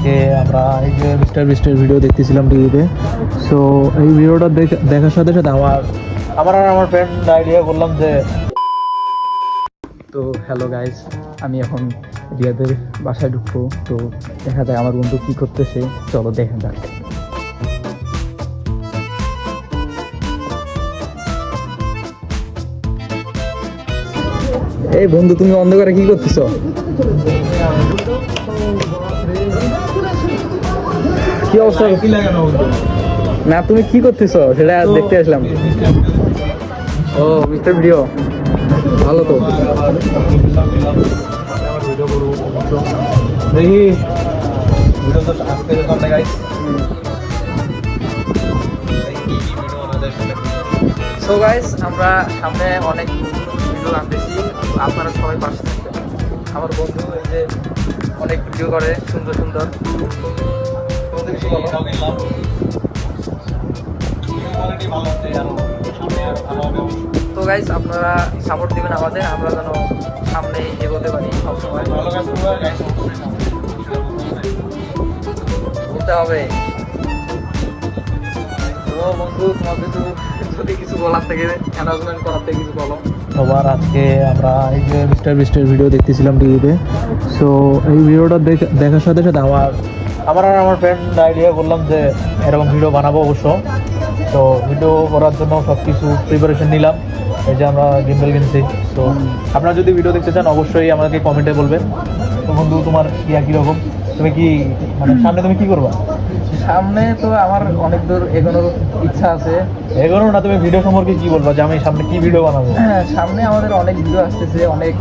আজকে আমরা এই যে মিস্টার বিস্টের ভিডিও দেখতেছিলাম টিভিতে। সো এই ভিডিওটা দেখার সাথে সাথে আমার আর আমার ফ্রেন্ড আইডিয়া করলাম যে তো হ্যালো গাইস, আমি এখন রিয়াদের বাসায় ঢুকবো। তো দেখা যায় আমার বন্ধু কি করতেছে, চলো দেখা যাক। এই বন্ধু, তুমি অন্ধকারে কি করতেছো? কি অবস্থা? না, তুমি কি করতেছো সেটা দেখতে আসলাম। ও মিস্টার ভিডিও, ভালো তো। দেখি সো গাইস, আমরা সামনে অনেক ভিডিও আনতেছি, আপনারা সবাই পাশে থাকবেন। আমার বন্ধু এই যে অনেক ভিডিও করে সুন্দর সুন্দর। তো গাইস, আপনারা সাপোর্ট দিবেন আমাদের, আমরা যেন সামনে এগোতে পারি সবসময়। বলতে হবে। তো বন্ধু, তোমাদের যদি কিছু বলার থেকে, অ্যানাউন্সমেন্ট করার থেকে কিছু বলো। সবার আজকে আমরা এই যে মিস্টার বিস্টের ভিডিও দেখতেছিলাম টিভিতে। সো এই ভিডিওটা দেখার সাথে সাথে আমার আর আমার ফ্রেন্ড আইডিয়া করলাম যে এরকম ভিডিও বানাবো অবশ্য। তো ভিডিও করার জন্য সব কিছু প্রিপারেশন নিলাম। এই যে আমরা গিম্বল কিনছি। তো আপনারা যদি ভিডিও দেখতে চান অবশ্যই আমাকে কমেন্টে বলবেন। তো বন্ধু, তোমার কি একই রকম? তুমি কি মানে সামনে তুমি কি করবা? সামনে তো আমার অনেক দূর এগোনোর ইচ্ছা আছে। এগোনো না, তুমি ভিডিও সম্পর্কে কি বলবা যে আমি সামনে কি ভিডিও বানাবো? হ্যাঁ, সামনে আমাদের অনেক ভিডিও আসতেছে, অনেক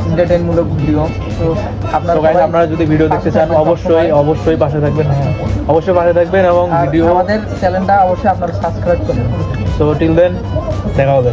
এন্টারটেইনমূলক ভিডিও। তো আপনারা যদি ভিডিও দেখতে চান অবশ্যই পাশে থাকবেন। হ্যাঁ, অবশ্যই পাশে থাকবেন এবং ভিডিও আমাদের চ্যানেলটা অবশ্যই আপনারা সাবস্ক্রাইব করবেন। সো টিল দেন, দেখা হবে।